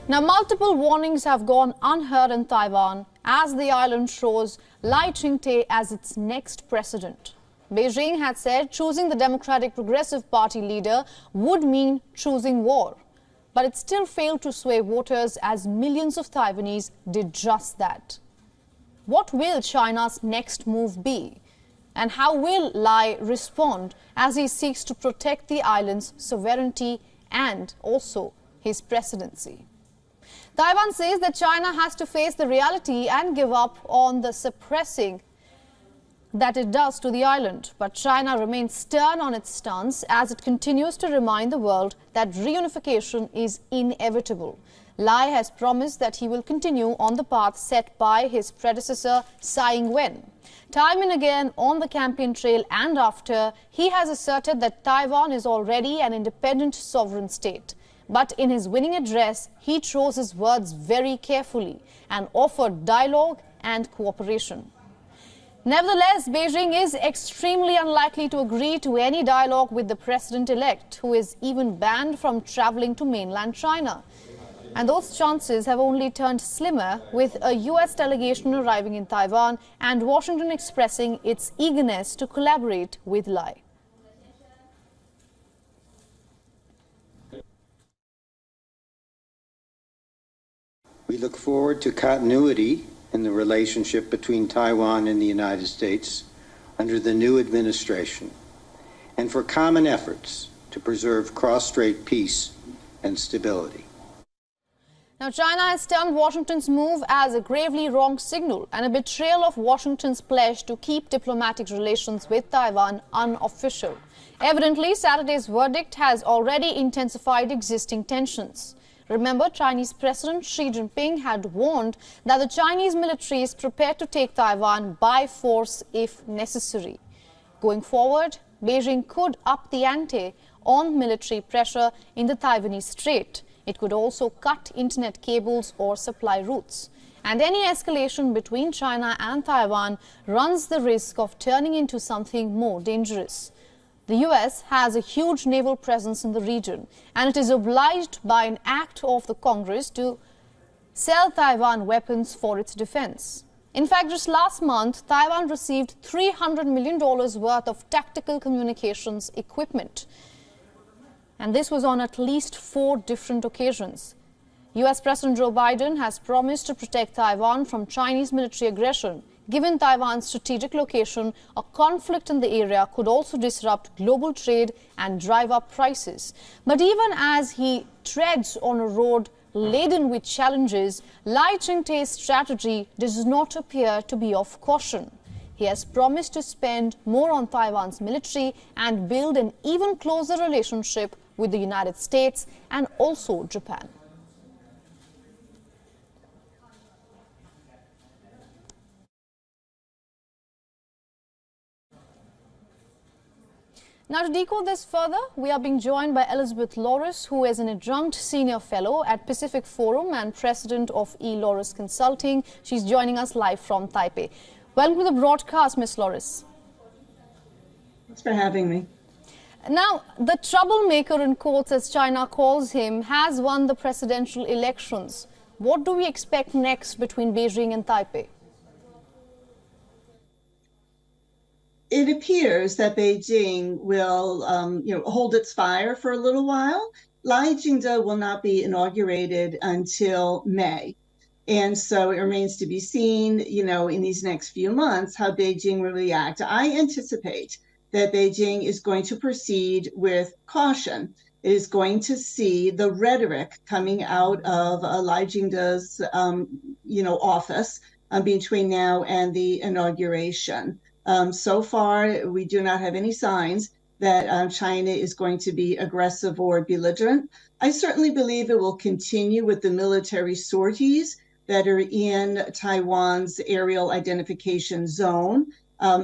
Now, multiple warnings have gone unheard in Taiwan as the island shows Lai Ching-Te as its next president. Beijing had said choosing the Democratic Progressive Party leader would mean choosing war. But it still failed to sway voters as millions of Taiwanese did just that. What will China's next move be? And how will Lai respond as he seeks to protect the island's sovereignty and also his presidency? Taiwan says that China has to face the reality and give up on the suppressing that it does to the island. But China remains stern on its stance as it continues to remind the world that reunification is inevitable. Lai has promised that he will continue on the path set by his predecessor Tsai Ing-wen. Time and again on the campaign trail and after, he has asserted that Taiwan is already an independent sovereign state. But in his winning address, he chose his words very carefully and offered dialogue and cooperation. Nevertheless, Beijing is extremely unlikely to agree to any dialogue with the president-elect, who is even banned from traveling to mainland China. And those chances have only turned slimmer with a U.S. delegation arriving in Taiwan and Washington expressing its eagerness to collaborate with Lai. We look forward to continuity in the relationship between Taiwan and the United States under the new administration, and for common efforts to preserve cross-strait peace and stability. Now, China has termed Washington's move as a gravely wrong signal and a betrayal of Washington's pledge to keep diplomatic relations with Taiwan unofficial. Evidently, Saturday's verdict has already intensified existing tensions. Remember, Chinese President Xi Jinping had warned that the Chinese military is prepared to take Taiwan by force if necessary. Going forward, Beijing could up the ante on military pressure in the Taiwanese Strait. It could also cut internet cables or supply routes. And any escalation between China and Taiwan runs the risk of turning into something more dangerous. The U.S. has a huge naval presence in the region, and it is obliged by an act of the Congress to sell Taiwan weapons for its defense. In fact, just last month, Taiwan received $300 million worth of tactical communications equipment. And this was on at least 4 different occasions. U.S. President Joe Biden has promised to protect Taiwan from Chinese military aggression. Given Taiwan's strategic location, a conflict in the area could also disrupt global trade and drive up prices. But even as he treads on a road laden with challenges, Lai Ching-Te's strategy does not appear to be of caution. He has promised to spend more on Taiwan's military and build an even closer relationship with the United States and also Japan. Now, to decode this further, we are being joined by Elizabeth Loris, who is an adjunct senior fellow at Pacific Forum and president of E. Loris Consulting. She's joining us live from Taipei. Welcome to the broadcast, Ms. Loris. Thanks for having me. Now, the troublemaker, in quotes, as China calls him, has won the presidential elections. What do we expect next between Beijing and Taipei? It appears that Beijing will, hold its fire for a little while. Lai Ching-Te will not be inaugurated until May. And so it remains to be seen, in these next few months, how Beijing will react. I anticipate that Beijing is going to proceed with caution. It is going to see the rhetoric coming out of Lai Ching-Te's, office between now and the inauguration. So far, we do not have any signs that China is going to be aggressive or belligerent. I certainly believe it will continue with the military sorties that are in Taiwan's aerial identification zone.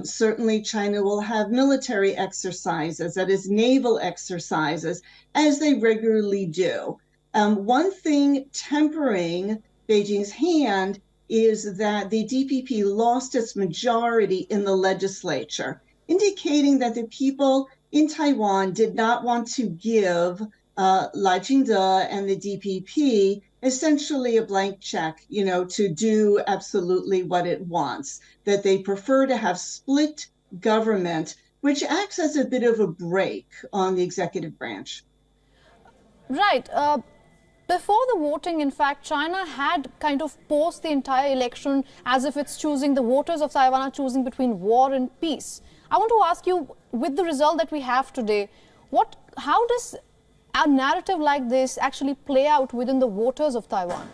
Certainly, China will have military exercises, that is, naval exercises, as they regularly do. One thing tempering Beijing's hand is that the DPP lost its majority in the legislature, indicating that the people in Taiwan did not want to give Lai Ching-Te and the DPP essentially a blank check, to do absolutely what it wants, that they prefer to have split government, which acts as a bit of a brake on the executive branch. Right. Before the voting, in fact, China had kind of posed the entire election as if it's choosing, the voters of Taiwan are choosing between war and peace. I want to ask you, with the result that we have today, how does a narrative like this actually play out within the voters of Taiwan?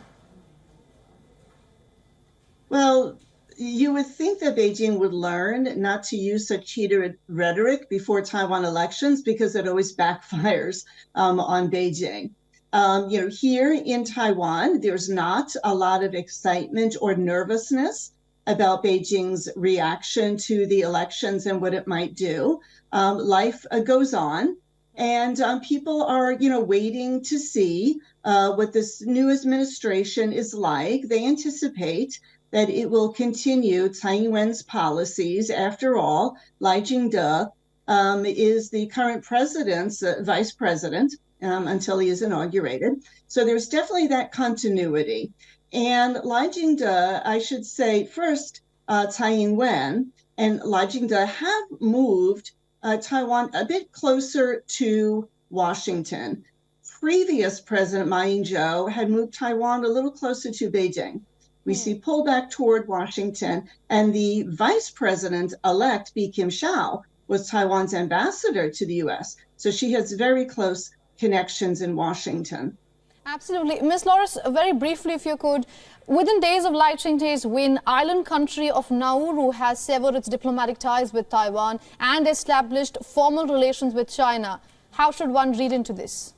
Well, you would think that Beijing would learn not to use such heated rhetoric before Taiwan elections, because it always backfires on Beijing. Here in Taiwan, there's not a lot of excitement or nervousness about Beijing's reaction to the elections and what it might do. Life goes on, and people are, waiting to see what this new administration is like. They anticipate that it will continue Tsai Ing-wen's policies. After all, Lai Ching-Te is the current president's vice president until he is inaugurated. So there's definitely that continuity. And Lai Ching-Te, I should say first, Tsai Ing-wen and Lai Ching-Te have moved Taiwan a bit closer to Washington. Previous President Ma Ying-jeou had moved Taiwan a little closer to Beijing. We see pullback toward Washington, and the vice president-elect, Bi Kim-hsiao, was Taiwan's ambassador to the U.S., so she has very close connections in Washington. Absolutely. Ms. Loris, very briefly, if you could, within days of Lai Ching-te's win, island country of Nauru has severed its diplomatic ties with Taiwan and established formal relations with China. How should one read into this?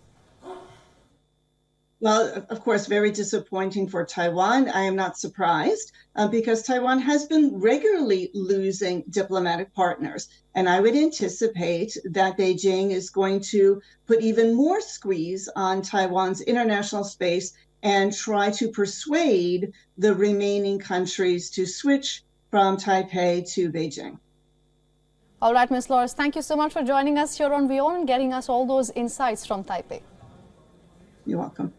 Well, of course, very disappointing for Taiwan. I am not surprised because Taiwan has been regularly losing diplomatic partners. And I would anticipate that Beijing is going to put even more squeeze on Taiwan's international space and try to persuade the remaining countries to switch from Taipei to Beijing. All right, Ms. Loris, thank you so much for joining us here on WION and getting us all those insights from Taipei. You're welcome.